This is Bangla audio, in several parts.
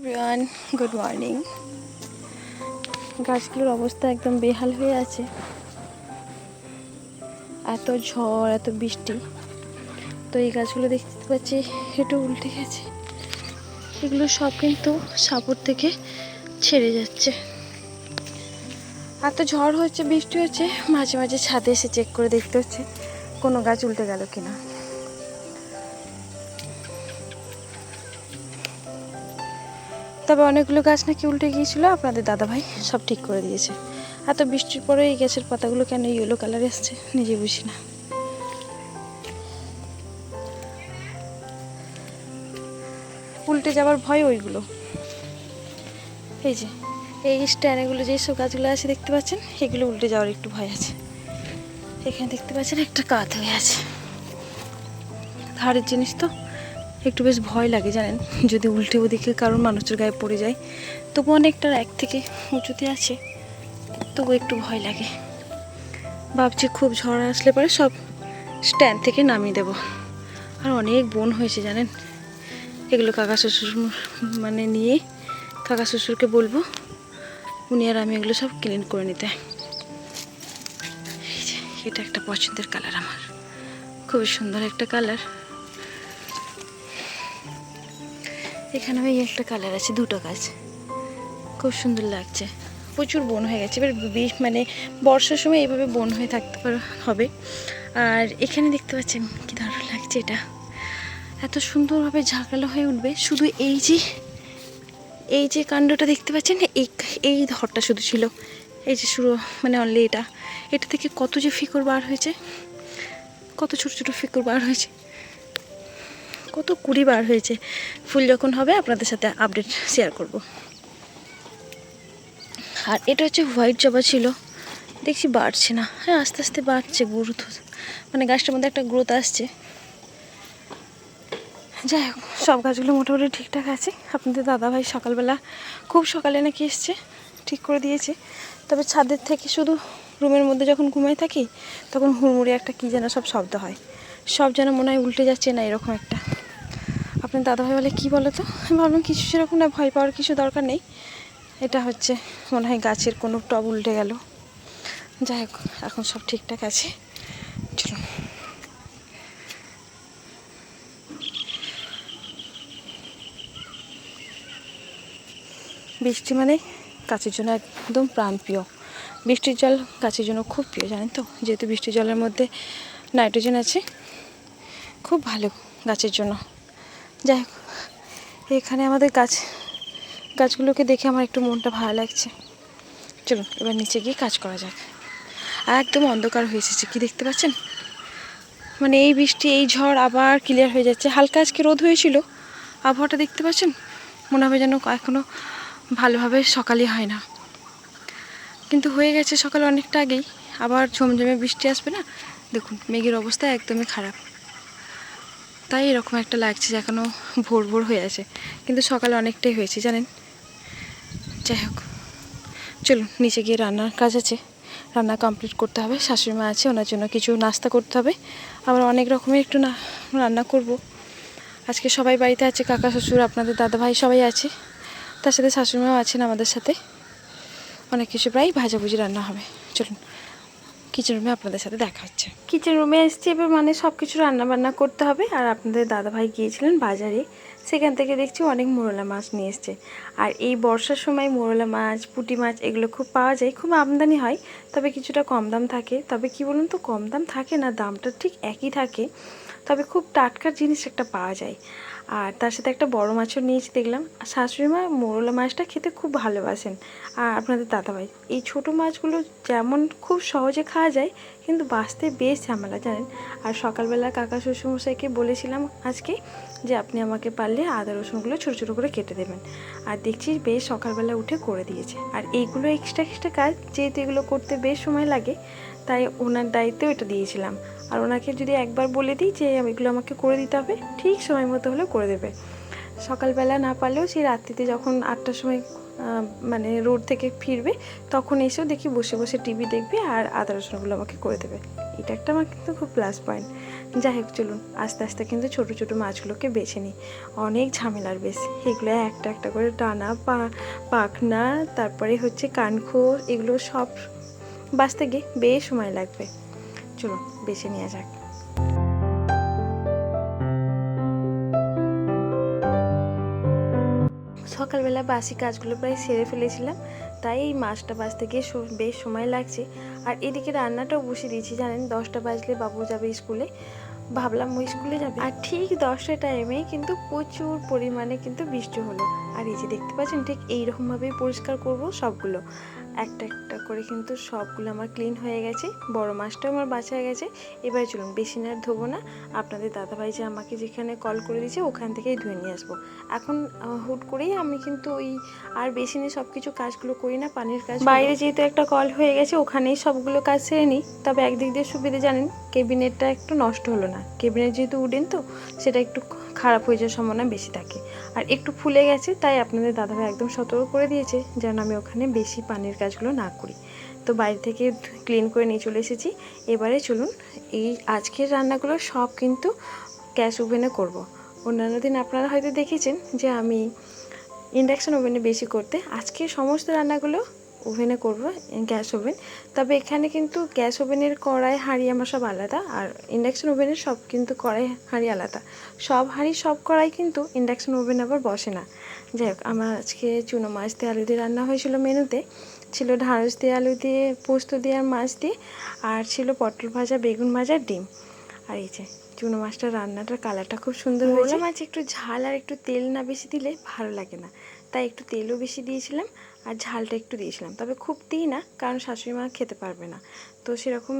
Everyone, good morning. গাছগুলোর অবস্থা একদম বেহাল হয়ে আছে, এত ঝড় এত বৃষ্টি। তো এই গাছগুলো দেখতে পাচ্ছি একটু উল্টে গেছে, এগুলো সব কিন্তু সাপোর্ট থেকে ছেড়ে যাচ্ছে। এত ঝড় হচ্ছে, বৃষ্টি হচ্ছে, মাঝে মাঝে ছাদে এসে চেক করে দেখতে হচ্ছে কোনো গাছ উল্টে গেল কিনা। তবে অনেকগুলো গাছ নাকি উল্টে গিয়েছিল, আপনাদের দাদাভাই সব ঠিক করে দিয়েছে। এত বৃষ্টির পরে এই গাছের পাতাগুলো কেন ইয়েলো কালার এসছে নিজে বুঝি না। উল্টে যাওয়ার ভয় ওইগুলো। এই যে এই স্ট্যান্ডগুলো যেসব গাছগুলো আছে দেখতে পাচ্ছেন, এগুলো উল্টে যাওয়ার একটু ভয় আছে। এখানে দেখতে পাচ্ছেন একটা কাত হয়ে আছে, ধারের জিনিস তো একটু বেশ ভয় লাগে জানেন, যদি উল্টে ওদিকে কারণ মানুষের গায়ে পড়ে যায়। তবু অনেকটা এক থেকে উঁচুতে আছে, তবু একটু ভয় লাগে। ভাবছি খুব ঝড় আসলে পরে সব স্ট্যান্ড থেকে নামিয়ে দেব। আর অনেক বন হয়েছে জানেন, এগুলো কাকা শ্বশুর মানে নিয়ে কাকা শ্বশুরকে বলবো, উনি আর আমি এগুলো সব ক্লিন করে নিতে। এই যে এটা একটা পছন্দের কালার আমার, খুবই সুন্দর একটা কালার। এখানে ওই একটা কালার আছে, দুটো গাছ খুব সুন্দর লাগছে। প্রচুর বন হয়ে গেছে, এবার মানে বর্ষার সময় এইভাবে বন হয়ে থাকতে হবে। আর এখানে দেখতে পাচ্ছেন কি দারুণ লাগছে, এটা এত সুন্দরভাবে ঝাঁকালো হয়ে উঠবে। শুধু এই যে কাণ্ডটা দেখতে পাচ্ছেন, এই ধরটা শুধু ছিল, এই যে শুরু মানে অনলি এটা থেকে কত যে ফিকর বার হয়েছে, কত ছোট ছোট ফিকর বার হয়েছে, কত কুড়ি বার হয়েছে। ফুল যখন হবে আপনাদের সাথে আপডেট শেয়ার করব। আর এটা হচ্ছে হোয়াইট জবা ছিল, দেখছি বাড়ছে না। হ্যাঁ আস্তে আস্তে বাড়ছে, গ্রোথ মানে গাছটার মধ্যে একটা গ্রোথ আসছে। যাই হোক, সব গাছগুলো মোটামুটি ঠিকঠাক আছে। আপনাদের দাদাভাই সকালবেলা খুব সকালে নাকি এসছে, ঠিক করে দিয়েছে। তবে ছাদের থেকে শুধু রুমের মধ্যে যখন ঘুমাই থাকি তখন হুড়মুড়ি একটা কী যেন সব শব্দ হয়, সব যেন মনে হয় উল্টে যাচ্ছে না এরকম একটা। আপনার দাদাভাই বলে কী বলো তো, আমি ভাবলাম কিছু সেরকম না, ভয় পাওয়ার কিছু দরকার নেই, এটা হচ্ছে মনে হয় গাছের কোনো টব উল্টে গেল। যাই হোক, এখন সব ঠিকঠাক আছে, চলুন। বৃষ্টি মানে গাছের জন্য একদম প্রাণপ্রিয়। বৃষ্টির জল গাছের জন্য খুব প্রিয় জানেন তো, যেহেতু বৃষ্টির জলের মধ্যে নাইট্রোজেন আছে, খুব ভালো গাছের জন্য। যাই হোক, এখানে আমাদের গাছগুলোকে দেখে আমার একটু মনটা ভালো লাগছে। চলুন এবার নিচে গিয়ে কাজ করা যাক। একদম অন্ধকার হয়ে এসেছে, কি দেখতে পাচ্ছেন, মানে এই বৃষ্টি এই ঝড় আবার ক্লিয়ার হয়ে যাচ্ছে। হালকা আজকে রোদ হয়েছিল, আবহাওয়াটা দেখতে পাচ্ছেন, মনে হবে যেন এখনও ভালোভাবে সকালই হয় না, কিন্তু হয়ে গেছে সকাল অনেকটা আগেই। আবার ঝমঝমে বৃষ্টি আসবে না, দেখুন মেঘের অবস্থা একদমই খারাপ, তাই এরকম একটা লাগছে যে এখনও ভোর ভোর হয়ে আছে, কিন্তু সকালে অনেকটাই হয়েছে জানেন। যাই হোক, চলুন নিচে গিয়ে রান্নার কাজ আছে, রান্না কমপ্লিট করতে হবে। শাশুড়ি মা আছে, ওনার জন্য কিছু নাস্তা করতে হবে, আবার অনেক রকমের একটু রান্না করব। আজকে সবাই বাড়িতে আছে, কাকা শ্বশুর আপনাদের দাদাভাই সবাই আছে, তার সাথে শাশুড়ি মাও আছেন আমাদের সাথে। অনেক কিছু প্রায় ভাজাভুজি রান্না হবে। চলুন কিচেন রুমে আপনাদের সাথে দেখা হচ্ছে। কিচেন রুমে এসছি এবার, মানে সব কিছু রান্না বান্না করতে হবে। আর আপনাদের দাদাভাই গিয়েছিলেন বাজারে, সেখান থেকে দেখছি অনেক মোরলা মাছ নিয়ে এসছে। আর এই বর্ষার সময় মোরলা মাছ, পুঁটি মাছ এগুলো খুব পাওয়া যায়, খুব আমদানি হয়, তবে কিছুটা কম দাম থাকে। তবে কি বলুন তো, কম দাম থাকে না, দামটা ঠিক একই থাকে, তবে খুব টাটকা জিনিস একটা পাওয়া যায়। আর তার সাথে একটা বড় মাছও নিয়েছি দেখলাম। শাশুড়ি মা মোরলা মাছটা খেতে খুব ভালোবাসেন, আর আপনাদের দাদাভাই। এই ছোটো মাছগুলো যেমন খুব সহজে খাওয়া যায়, কিন্তু বাঁচতে বেশ ঝামেলা জানেন। আর সকালবেলা কাকা শ্বশুরমশাইকে বলেছিলাম আজকে যে আপনি আমাকে পারলে আদা রসুনগুলো ছোটো ছোটো করে কেটে দেবেন, আর দেখছি বেশ সকালবেলা উঠে করে দিয়েছে। আর এইগুলো এক্সট্রা কাজ, যেহেতু এগুলো করতে বেশ সময় লাগে, তাই ওনার দায়িত্বেও এটা দিয়েছিলাম। আর ওনাকে যদি একবার বলে দিই যে এগুলো আমাকে করে দিতে হবে, ঠিক সময় মতো হলেও করে দেবে। সকালবেলা না পারলেও সেই রাত্রিতে যখন 8টার সময় মানে রোড থেকে ফিরবে, তখন এসেও দেখি বসে বসে টিভি দেখবে আর আদা রসুনগুলো আমাকে করে দেবে। এটা একটা আমার কিন্তু খুব প্লাস পয়েন্ট। যাই হোক চলুন আস্তে আস্তে কিন্তু ছোট ছোট মাছগুলোকে বেছে নিই। অনেক ঝামেলার বেশ, এগুলো একটা একটা করে টানা পাখনা, তারপরে হচ্ছে কানখোর, এগুলো সব বাছতে গিয়ে বেশ সময় লাগবে। চলুন বেছে নেওয়া যাক। সকালবেলা বাসি কাজগুলো প্রায় সেরে ফেলেছিলাম, তাই এই মাছটা বাছতে গিয়ে বেশ সময় লাগছে। আর এদিকে রান্নাটাও বসিয়ে দিয়েছি, জানেন 10টা বাজলে বাবু যাবে স্কুলে। ভাবলাম ওই স্কুলে যাবে, আর ঠিক 10টা টাইমেই কিন্তু প্রচুর পরিমাণে কিন্তু বৃষ্টি হলো। আর এই যে দেখতে পাচ্ছেন ঠিক এইরকমভাবেই পরিষ্কার করব সবগুলো, একটা একটা করে কিন্তু সবগুলো আমার ক্লিন হয়ে গেছে। বড় মাছটাও আমার বাছা হয়ে গেছে। এবার চলুন বেশি আর ধোবো না, আপনাদের দাদাভাই যে আমাকে যেখানে কল করে দিয়েছে ওখান থেকেই ধুয়ে নিয়ে আসবো। এখন হুট করেই আমি কিন্তু ওই আর বেসিনে সব কিছু কাজগুলো করি না, পানির কাজ। বাইরে যেহেতু একটা কল হয়ে গেছে ওখানেই সবগুলো কাজ সেরে নিই। তবে একদিক দিয়ে সুবিধে জানেন, কেবিনেটটা একটু নষ্ট হলো না। কেবিনেট যেহেতু উডেন তো সেটা একটু খারাপ হয়ে যাওয়ার সম্ভাবনা বেশি থাকে। আর একটু ফুলে গেছে, তাই আপনাদের দাদাভাই একদম সতর্ক করে দিয়েছে যেন আমি ওখানে বেশি পানির কাজগুলো না করি। তো বাইরে থেকে ক্লিন করে নিয়ে চলে এসেছি। এবারে চলুন এই আজকের রান্নাগুলো সব কিন্তু গ্যাস ওভেনে করব। অন্যান্য দিন আপনারা হয়তো দেখেছেন যে আমি ইন্ডাকশান ওভেনে বেশি করতে, আজকে সমস্ত রান্নাগুলো ওভেনে করব, গ্যাস ওভেন। তবে এখানে কিন্তু গ্যাস ওভেনের কড়াই হাঁড়ি আমার সব আলাদা, আর ইন্ডাকশান ওভেনের সব কিন্তু কড়াই হাঁড়ি আলাদা। সব হাঁড়ি সব কড়াই কিন্তু ইন্ডাকশান ওভেন আবার বসে না। যাই হোক, আমার আজকে চুনো মাছ দিয়ে আলু দিয়ে রান্না হয়েছিল। মেনুতে ছিল ঢ্যাঁড়স দিয়ে আলু দিয়ে, পোস্ত দিয়ে আর মাছ দিয়ে, আর ছিল পটল ভাজা, বেগুন ভাজা, ডিম। আর এই যে চুনো মাছটা রান্নাটার কালারটা খুব সুন্দর হয়েছে। মাছ একটু ঝাল আর একটু তেল না বেশি দিলে ভালো লাগে না, তাই একটু তেলও বেশি দিয়েছিলাম আর ঝালটা একটু দিয়েছিলাম। তবে খুব দিই না, কারণ শাশুড়ি মা খেতে পারবে না, তো সেরকম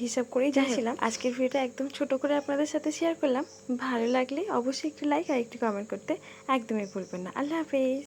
হিসাব করেই দিয়েছিলাম। আজকের ভিডিওটা একদম ছোট করে আপনাদের সাথে শেয়ার করলাম। ভালো লাগলে অবশ্যই একটু লাইক আর একটু কমেন্ট করতে একদমই ভুলবেন না। আল্লাহ হাফেজ।